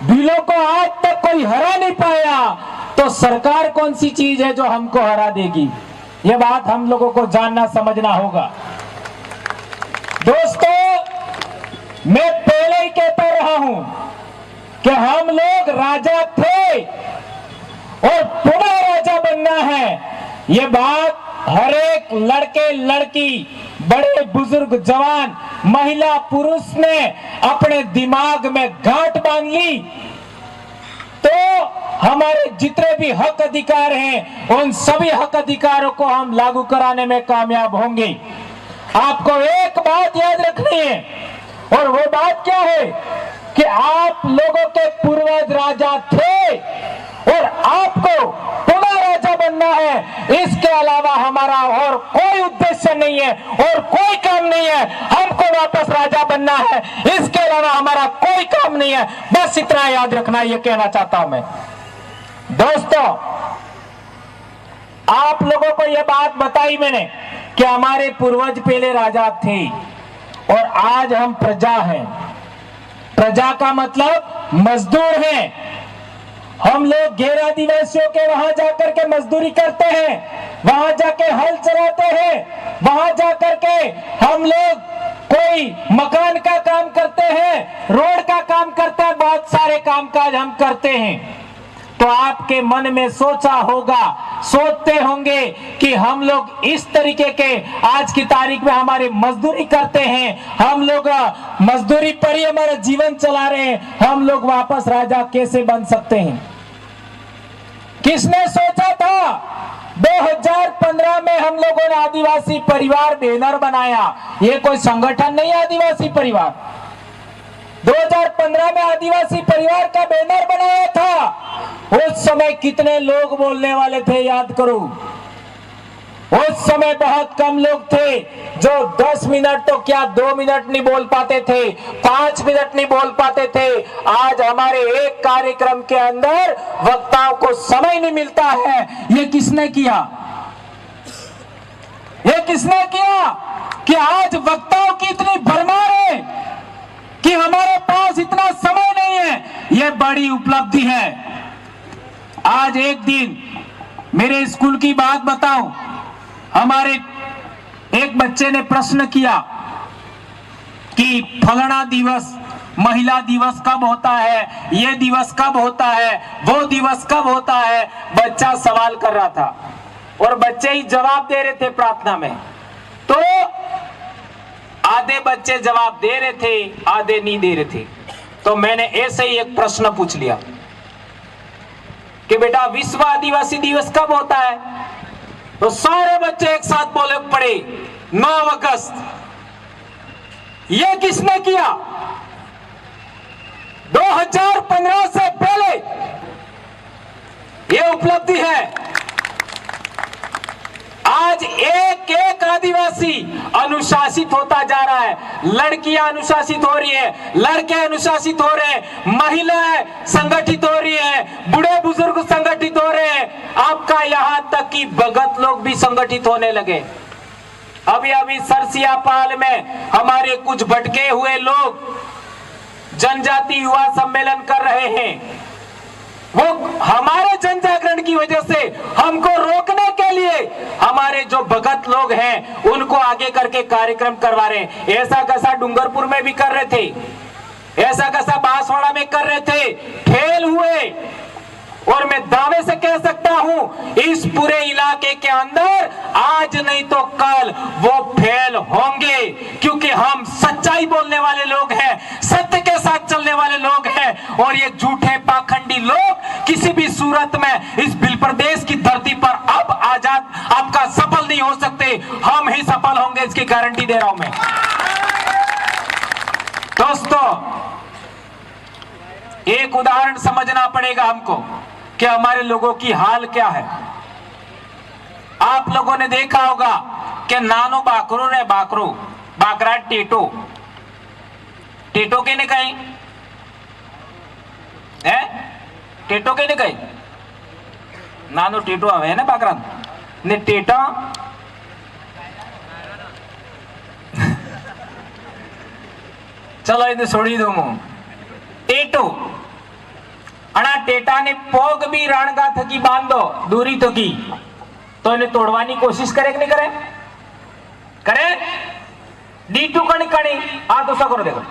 भीलों को आज तक कोई हरा नहीं पाया, तो सरकार कौन सी चीज है जो हमको हरा देगी? ये बात हम लोगों को जानना समझना होगा। दोस्तों, मैं पहले ही कहता रहा हूं कि हम लोग राजा थे और पुनः राजा बनना है। ये बात हर एक लड़के लड़की, बड़े बुजुर्ग जवान, महिला पुरुष ने अपने दिमाग में गांठ बांध ली, तो हमारे जितने भी हक अधिकार हैं उन सभी हक अधिकारों को हम लागू कराने में कामयाब होंगे। आपको एक बात याद रखनी है, और वो बात क्या है कि आप लोगों के पूर्वज राजा थे और आपको पुनः राजा बनना है। इसके अलावा हमारा और कोई उद्देश्य नहीं है और कोई काम नहीं है। हमको वापस राजा बनना है, इसके अलावा हमारा कोई काम नहीं है। बस इतना याद रखना, ये कहना चाहता हूं मैं। दोस्तों, आप लोगों को यह बात बताई मैंने कि हमारे पूर्वज पहले राजा थे और आज हम प्रजा हैं। प्रजा का मतलब मजदूर हैं। हम लोग गैर आदिवासियों के वहां जाकर के मजदूरी करते हैं, वहां जाके हल चलाते हैं, वहां जाकर के हम लोग कोई मकान का काम करते हैं, रोड का काम करते हैं, बहुत सारे कामकाज हम करते हैं। तो आपके मन में सोचते होंगे कि हम लोग इस तरीके के आज की तारीख में हमारे मजदूरी करते हैं, हम लोग मजदूरी पर ही हमारा जीवन चला रहे हैं, हम लोग वापस राजा कैसे बन सकते हैं? किसने सोचा था? 2015 में हम लोगों ने आदिवासी परिवार बैनर बनाया। ये कोई संगठन नहीं है, आदिवासी परिवार। 2015 में आदिवासी परिवार का बैनर बनाया था। उस समय कितने लोग बोलने वाले थे, याद करो। उस समय बहुत कम लोग थे जो 10 मिनट तो क्या 2 मिनट नहीं बोल पाते थे, 5 मिनट नहीं बोल पाते थे। आज हमारे एक कार्यक्रम के अंदर वक्ताओं को समय नहीं मिलता है। ये किसने किया? ये किसने किया कि आज वक्ताओं की इतनी भरमार है कि हमारे पास इतना समय नहीं है? ये बड़ी उपलब्धि है। आज एक दिन मेरे स्कूल की बात बताऊं, हमारे एक बच्चे ने प्रश्न किया कि फलाना दिवस, महिला दिवस कब होता है, ये दिवस कब होता है, वो दिवस कब होता है। बच्चा सवाल कर रहा था और बच्चे ही जवाब दे रहे थे प्रार्थना में। तो आधे बच्चे जवाब दे रहे थे, आधे नहीं दे रहे थे। तो मैंने ऐसे ही एक प्रश्न पूछ लिया कि बेटा विश्व आदिवासी दिवस कब होता है? तो सारे बच्चे एक साथ बोले पड़े 9 अगस्त। ये किसने किया? 2015 से पहले। ये उपलब्धि है। आज एक एक आदिवासी अनुशासित होता जा रहा है। लड़कियां अनुशासित हो रही है, लड़के अनुशासित हो रहे हैं, महिलाएं संगठित हो रही है, बूढ़े बुजुर्ग संगठित हो रहे हैं। आपका यहां तक कि भगत लोग भी संगठित होने लगे। अभी अभी सरसियापाल में हमारे कुछ भटके हुए लोग जनजाति युवा सम्मेलन कर रहे हैं। वो हमारे जन जागरण की वजह से हमको रोकने के लिए हमारे जो भगत लोग हैं उनको आगे करके कार्यक्रम करवा रहे हैं। ऐसा कैसा डूंगरपुर में भी कर रहे थे, ऐसा कैसा बांसवाड़ा में कर रहे थे, फेल हुए। और मैं दावे से कह सकता हूं इस पूरे इलाके के अंदर आज नहीं तो कल वो फेल होंगे, क्योंकि हम सच्चाई बोलने वाले लोग हैं, सत्य के साथ चलने वाले लोग हैं। और ये झूठे पाखंडी लोग किसी भी सूरत में इस बिल प्रदेश की धरती पर अब आजाद आपका सफल नहीं हो सकते। हम ही सफल होंगे, इसकी गारंटी दे रहा हूं मैं। दोस्तों, एक उदाहरण समझना पड़ेगा हमको कि हमारे लोगों की हाल क्या है। आप लोगों ने देखा होगा कि नानो बाकरो रे बाकरो बाकरा टेटो टेटो के ने कहीं है, टेटो के ने कहीं नानो टेटो आवे ना बाकरा ने टेटा चलो इन्हें छोड़ी दो मु टेटो नु अणा टेटा ने पोग भी रणगा थकी बांधो दूरी तो की तो इन्हें तोड़वानी कोशिश करे कि नहीं करे? करे D2 कणी कणी आ तो करो देखो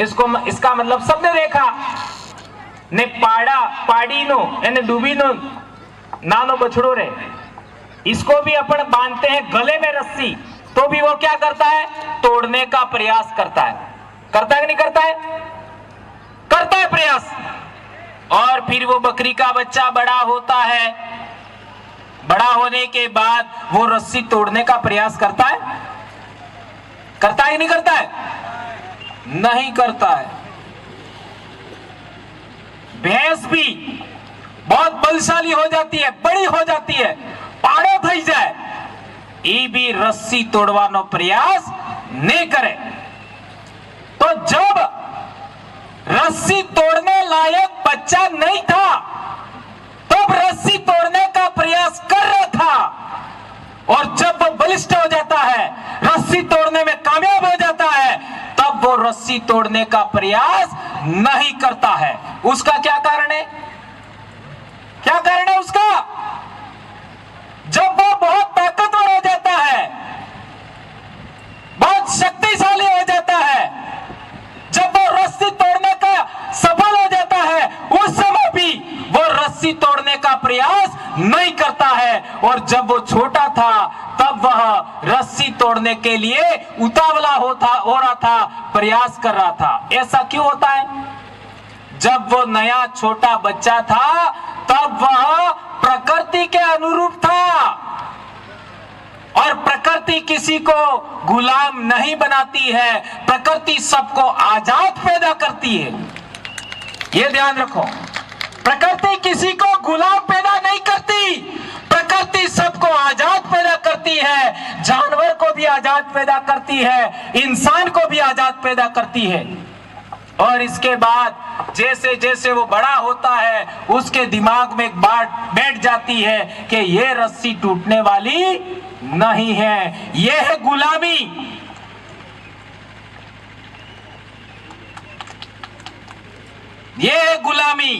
इसको इसका मतलब सबने देखा ने पाड़ा पाड़ी नो एने डूबी नो नानो बछड़ो रे इसको भी अपन बांधते हैं गले में रस्सी तो भी वो क्या करता है? तोड़ने का प्रयास करता है। करता है कि नहीं करता है? करता है प्रयास। और फिर वो बकरी का बच्चा बड़ा होता है, बड़ा होने के बाद वो रस्सी तोड़ने का प्रयास करता है? करता है कि नहीं करता है? नहीं करता है। भैंस भी बहुत बलशाली हो जाती है, बड़ी हो जाती है, पाड़ो थई जाए ई भी रस्सी तोड़वानो प्रयास नहीं करे। तो जब रस्सी तोड़ने लायक बच्चा नहीं था तब रस्सी तोड़ने का प्रयास कर रहा था, और जब वो बलिष्ठ हो जाता है, रस्सी तोड़ने में कामयाब हो जाता है, तब वो रस्सी तोड़ने का प्रयास नहीं करता है। उसका क्या कारण है? क्या कारण है उसका? जब वो बहुत ताकतवर हो जाता है, बहुत शक्तिशाली हो जाता है, जब वो रस्सी तोड़ने का सफल हो जाता है, उस समय भी वो रस्सी तोड़ने का प्रयास नहीं करता है। और जब वो छोटा था तब वह रस्सी तोड़ने के लिए उतावला हो रहा था, प्रयास कर रहा था। ऐसा क्यों होता है? जब वो नया छोटा बच्चा था तब वह प्रकृति के अनुरूप था, और प्रकृति किसी को गुलाम नहीं बनाती है, प्रकृति सबको आजाद पैदा करती है। ये ध्यान रखो, प्रकृति किसी को गुलाम पैदा नहीं करती, प्रकृति सबको आजाद पैदा करती है। जानवर को भी आजाद पैदा करती है, इंसान को भी आजाद पैदा करती है। और इसके बाद जैसे जैसे वो बड़ा होता है, उसके दिमाग में एक बात बैठ जाती है कि ये रस्सी टूटने वाली नहीं है, ये है गुलामी। ये है गुलामी।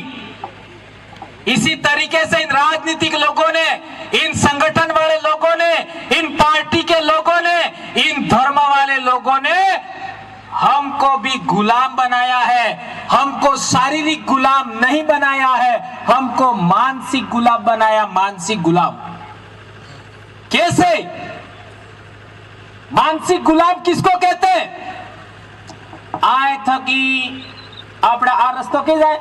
इसी तरीके से इन राजनीतिक लोगों ने, इन संगठन वाले लोगों ने, इन पार्टी के लोगों ने, इन धर्म वाले लोगों ने हमको भी गुलाम बनाया है। हमको शारीरिक गुलाम नहीं बनाया है, हमको मानसिक गुलाम बनाया। मानसिक गुलाम कैसे? मानसिक गुलाम किसको कहते हैं? आए थकी आपड़ा आ रस्तो के जाए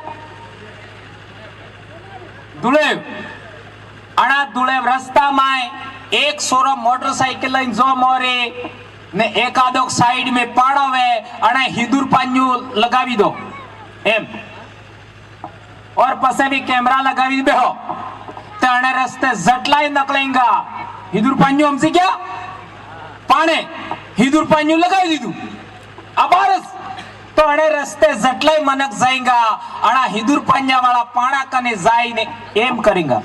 दुलेव अणा दुलेव रस्ता माए एक सोरो मोटरसाइकिल लाइन जो मोरे ने एकादोक साइड में पाड़वे अणे हिदुर पान्यू लगावी दो एम, और पसे भी कैमरा लगावी बेहो तो अणे रस्ते जटलाई नकलेंगा। हिदुर पान्यू हमसे क्या पाने हिदुर पान्यू लगावी दीदू अबारस तो अणे रस्ते जटलाई मनक जाएगा, अणा हिदुर पान्या वाला पाना कने जाई ने एम करेंगा।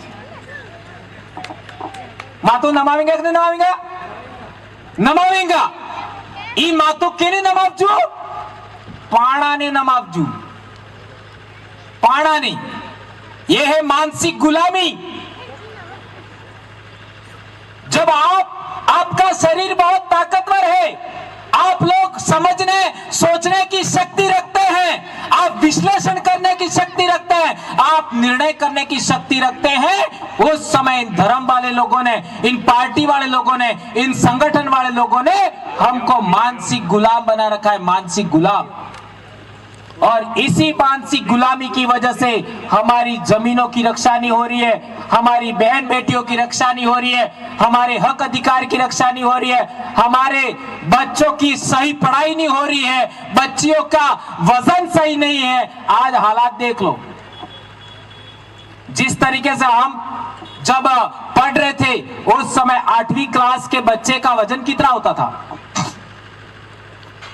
मातू नमावेंगे कि नहीं नमावेंगा? नमावेंगा। ई मातू केने नमावजू? पाना ने नमावजू, पाना ने। यह है मानसिक गुलामी। जब आपका शरीर बहुत ताकतवर है, आप लोग समझने सोचने की शक्ति रखते हैं, आप विश्लेषण करने की शक्ति रखते हैं, आप निर्णय करने की शक्ति रखते हैं, उस समय इन धर्म वाले लोगों ने, इन पार्टी वाले लोगों ने, इन संगठन वाले लोगों ने हमको मानसिक गुलाम बना रखा है। मानसिक गुलाम। और इसी मानसिक गुलामी की वजह से हमारी जमीनों की रक्षा नहीं हो रही है, हमारी बहन बेटियों की रक्षा नहीं हो रही है, हमारे हक अधिकार की रक्षा नहीं हो रही है, हमारे बच्चों की सही पढ़ाई नहीं हो रही है, बच्चियों का वजन सही नहीं है। आज हालात देख लो, जिस तरीके से हम जब पढ़ रहे थे उस समय 8वीं क्लास के बच्चे का वजन कितना होता था?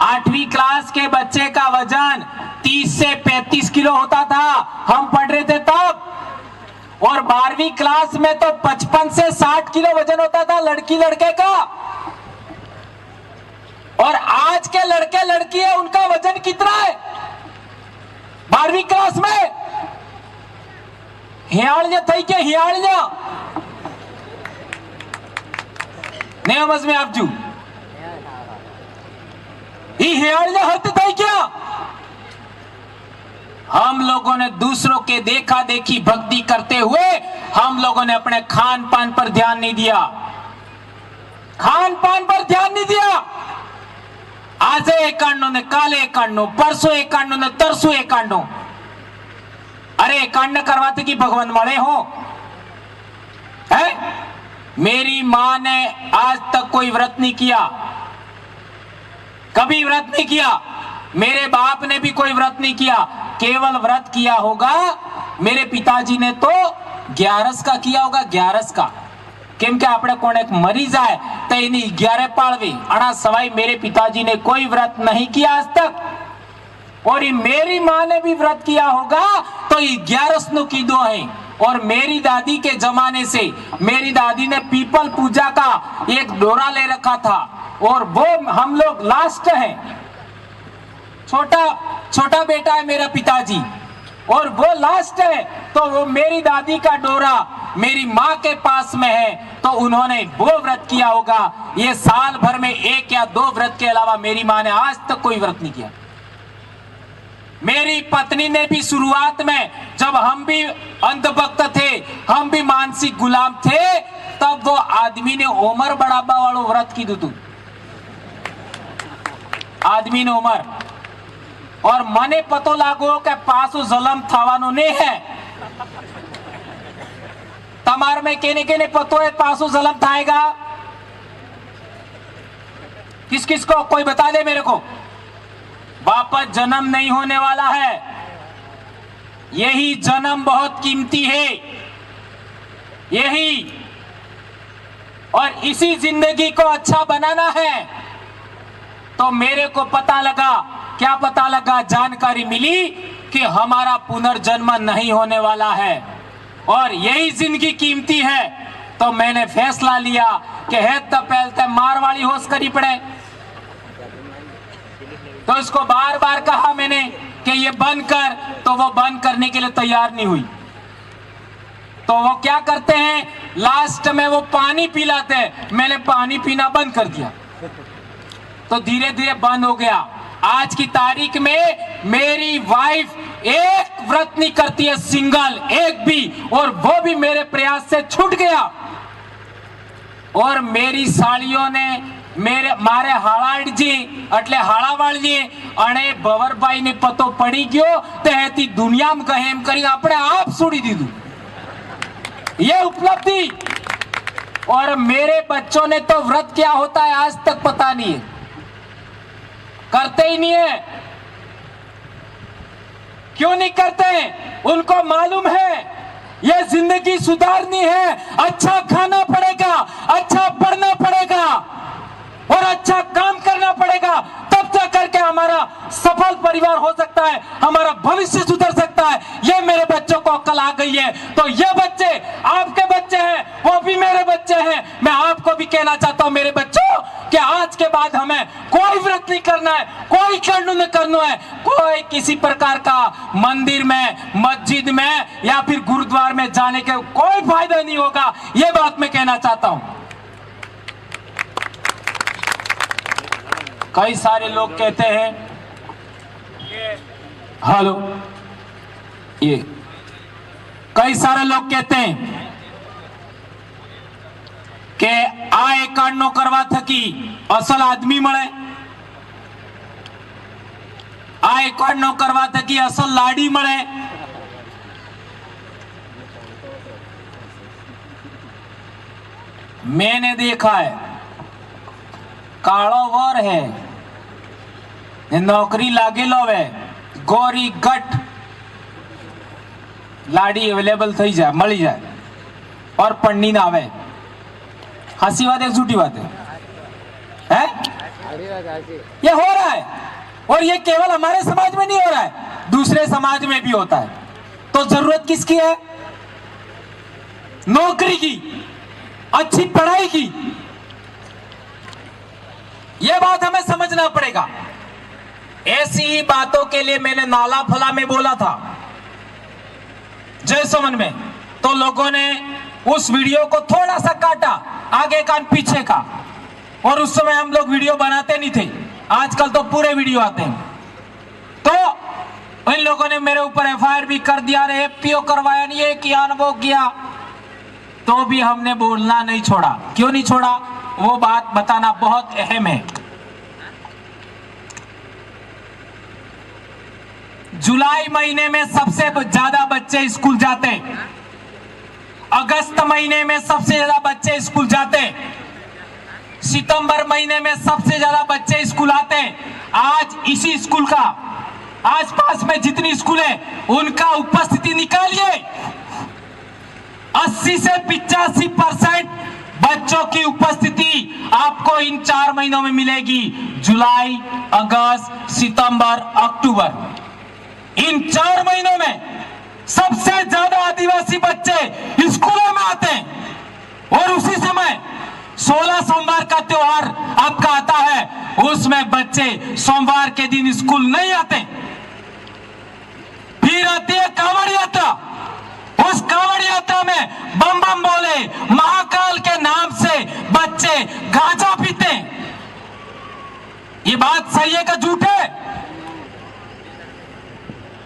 8वीं क्लास के बच्चे का वजन 30 से 35 किलो होता था, हम पढ़ रहे थे तब। और 12वीं क्लास में तो 55 से 60 किलो वजन होता था लड़की लड़के का। और आज के लड़के लड़की है, उनका वजन कितना है? 12वीं क्लास में हियाळ्या થઈ કે हियाळ्या नहीं समझ में आपजू ये हियाळ्या हद થઈ क्या? हम लोगों ने दूसरों के देखा देखी भक्ति करते हुए हम लोगों ने अपने खान पान पर ध्यान नहीं दिया, खान पान पर ध्यान नहीं दिया। आज एकांडो ने काले एकांडो, परसों एकांडो ने तरसों एकांडो। अरे एकांड करवाते कि भगवान मरे हो है? मेरी मां ने आज तक कोई व्रत नहीं किया, कभी व्रत नहीं किया। मेरे बाप ने भी कोई व्रत नहीं किया, केवल व्रत किया होगा मेरे पिताजी ने तो 11 का किया होगा, 11 का। केम के आपने कोने मरी जाए तो इन्हीं 11 पालवी अणा सवाई मेरे पिताजी ने कोई व्रत नहीं किया आज तक। और ये मेरी मां ने भी व्रत किया होगा तो ये 11 नो कीधो है। और मेरी दादी के जमाने से मेरी दादी ने पीपल पूजा का एक डोरा ले रखा था और वो हम लोग लास्ट हैं। छोटा बेटा है मेरा पिताजी और वो लास्ट है, तो वो मेरी दादी का डोरा मेरी माँ के पास में है तो उन्होंने वो व्रत किया होगा। ये साल भर में 1 या 2 व्रत के अलावा मेरी माँ ने आज तक कोई व्रत नहीं किया। मेरी पत्नी ने भी शुरुआत में जब हम भी अंधभक्त थे, हम भी मानसिक गुलाम थे, तब वो आदमी ने उमर बढ़ाबा वालों व्रत की दू आदमी ने उमर। और मने पतो लागो के पासो जलम थावानो ने है। तमार में केने केने पतो है पासो जलम थाएगा? किस किस को कोई बता दे मेरे को। वापस जन्म नहीं होने वाला है, यही जन्म बहुत कीमती है, यही। और इसी जिंदगी को अच्छा बनाना है। तो मेरे को पता लगा, क्या पता लगा, जानकारी मिली कि हमारा पुनर्जन्म नहीं होने वाला है और यही जिंदगी कीमती है। तो मैंने फैसला लिया कि है तो पहलते मारवाड़ी होश करी पड़े। तो इसको बार बार कहा मैंने कि ये बंद कर, तो वो बंद करने के लिए तैयार नहीं हुई। तो वो क्या करते हैं, लास्ट में वो पानी पिलाते हैं। मैंने पानी पीना बंद कर दिया तो धीरे धीरे बंद हो गया। आज की तारीख में मेरी वाइफ एक व्रत नहीं करती है, सिंगल एक भी, और वो भी मेरे प्रयास से छूट गया। और मेरी साड़ियों ने मेरे मारे हालाडजी એટલે હાળાવાળજી અને ભવરભાઈ ને પતો પડી ગયો તે હેતી દુનિયામાં કહે એમ કરી આપણે આપ છોડી દીધું। ये उपलब्धि। और मेरे बच्चों ने तो व्रत क्या होता है आज तक पता नहीं है, करते ही नहीं है। क्यों नहीं करते? उनको मालूम है ये जिंदगी सुधारनी है, अच्छा खाना पड़ेगा, अच्छा पढ़ना पड़ेगा और अच्छा काम करना पड़ेगा, तब तक करके हमारा सफल परिवार हो सकता है, हमारा भविष्य सुधर सकता है। ये मेरे बच्चों को अक्ल आ गई है। तो ये बच्चे आपके बच्चे हैं, वो भी मेरे बच्चे हैं। मैं आपको भी कहना चाहता हूं मेरे बच्चों कि आज के बाद हमें कोई व्रत नहीं करना है, कोई कर्म नहीं करना है, कोई किसी प्रकार का मंदिर में, मस्जिद में या फिर गुरुद्वार में जाने के कोई फायदा नहीं होगा। ये बात मैं कहना चाहता हूं। कई सारे लोग कहते हैं हेलो, ये कई सारे लोग कहते हैं कि आ एकांडो करवा थकी असल आदमी मळे, आ एकांडो करवा थकी असल लाडी मळे। मैंने देखा है कालो वर है, नौकरी लागेलो है, गोरी गट लाडी अवेलेबल थी जाए, मળી जाए और पढ़नी ना आवे। हंसी बात है, झूठी बात है? ये हो रहा है और ये केवल हमारे समाज में नहीं हो रहा है, दूसरे समाज में भी होता है। तो जरूरत किसकी है? नौकरी की, अच्छी पढ़ाई की। ये बात हमें समझना पड़ेगा। ऐसी ही बातों के लिए मैंने नाला फला में बोला था जयसमन में, तो लोगों ने उस वीडियो को थोड़ा सा काटा, आगे का पीछे का, और उस समय हम लोग वीडियो बनाते नहीं थे। आजकल तो पूरे वीडियो आते हैं। तो इन लोगों ने मेरे ऊपर एफआईआर भी कर दिया, एफपीओ करवाया, नहीं ये किया वो किया, तो भी हमने बोलना नहीं छोड़ा। क्यों नहीं छोड़ा, वो बात बताना बहुत अहम है। जुलाई महीने में सबसे ज्यादा बच्चे स्कूल जाते, अगस्त महीने में सबसे ज्यादा बच्चे स्कूल जाते, सितंबर महीने में सबसे ज्यादा बच्चे स्कूल आते। आज इसी स्कूल का आसपास में जितनी स्कूल है उनका उपस्थिति निकालिए, 80 से 85% बच्चों की उपस्थिति आपको इन 4 महीनों में मिलेगी। जुलाई, अगस्त, सितंबर, अक्टूबर, इन 4 महीनों में सबसे ज्यादा आदिवासी बच्चे स्कूलों में आते हैं। और उसी समय 16 सोमवार का त्योहार आपका आता है, उसमें बच्चे सोमवार के दिन स्कूल नहीं आते। फिर आती है कांवड़ यात्रा, उस कांवड़ यात्रा में बम बम बोले, महाकाल के नाम से बच्चे गांजा पीते। ये बात सही है कि झूठ है?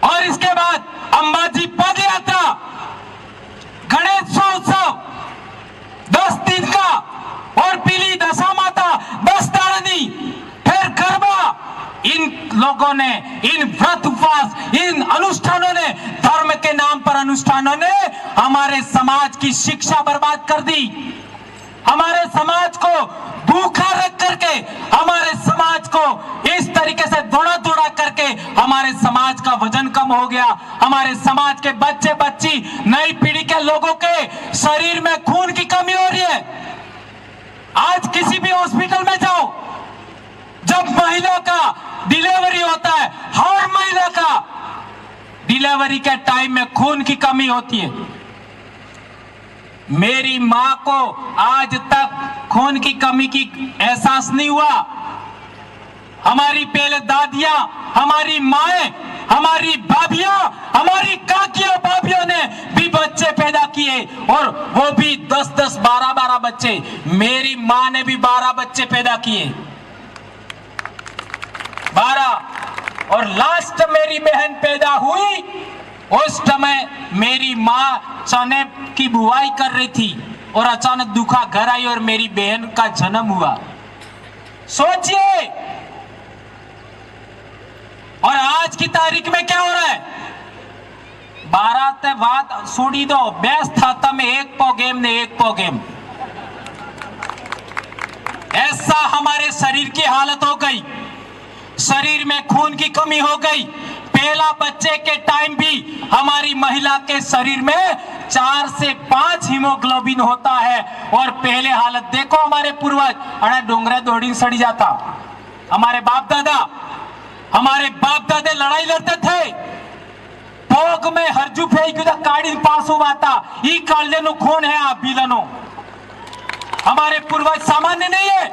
और इसके बाद अंबाजी पद यात्रा, गणेश उत्सव 10 दिन का, और पीली दशा माता, बस्तारनी, फिर गरबा। इन लोगों ने, इन व्रत उपवास, इन अनुष्ठानों ने, धर्म के नाम पर अनुष्ठानों ने हमारे समाज की शिक्षा बर्बाद कर दी। हमारे समाज को भूखा रख करके, हमारे समाज को इस तरीके से दौड़ा दौड़ा करके हमारे समाज का वजन कम हो गया। हमारे समाज के बच्चे बच्ची, नई पीढ़ी के लोगों के शरीर में खून की कमी हो रही है। आज किसी भी हॉस्पिटल में जाओ, जब महिला का डिलीवरी होता है, हर महिला का डिलीवरी के टाइम में खून की कमी होती है। मेरी मां को आज तक खून की कमी की एहसास नहीं हुआ। हमारी पहले दादियां, हमारी माएं, हमारी भाभियां, हमारी काकियां भाभियों ने भी बच्चे पैदा किए, और वो भी 10-10, 12-12 बच्चे। मेरी मां ने भी 12 बच्चे पैदा किए, 12। और लास्ट मेरी बहन पैदा हुई, उस समय मेरी मां चने की बुआई कर रही थी और अचानक दुखा घर आई और मेरी बहन का जन्म हुआ। सोचिए। और आज की तारीख में क्या हो रहा है? 12 ते बात छोड़ी दो, बेस्ट था तमें एक पो गेम ने एक पो गेम। ऐसा हमारे शरीर की हालत हो गई, शरीर में खून की कमी हो गई। पहला बच्चे के टाइम भी हमारी महिला के शरीर में 4 से 5 हीमोग्लोबिन होता है। और पहले हालत देखो, हमारे पूर्वज अरे डोंगरे दौड़ी सड़ी जाता। हमारे बाप दादे लड़ाई लड़ते थे, भोग में हरजू फेंक काड़ी पास हुआ था, ई काले नो खून है आप बिलनो। हमारे पूर्वज सामान्य नहीं है।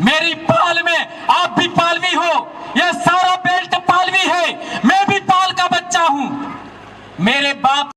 मेरी पाल में आप भी पालवी हो, यह सारा बेल्ट पालवी है, मैं भी पाल का बच्चा हूं। मेरे बाप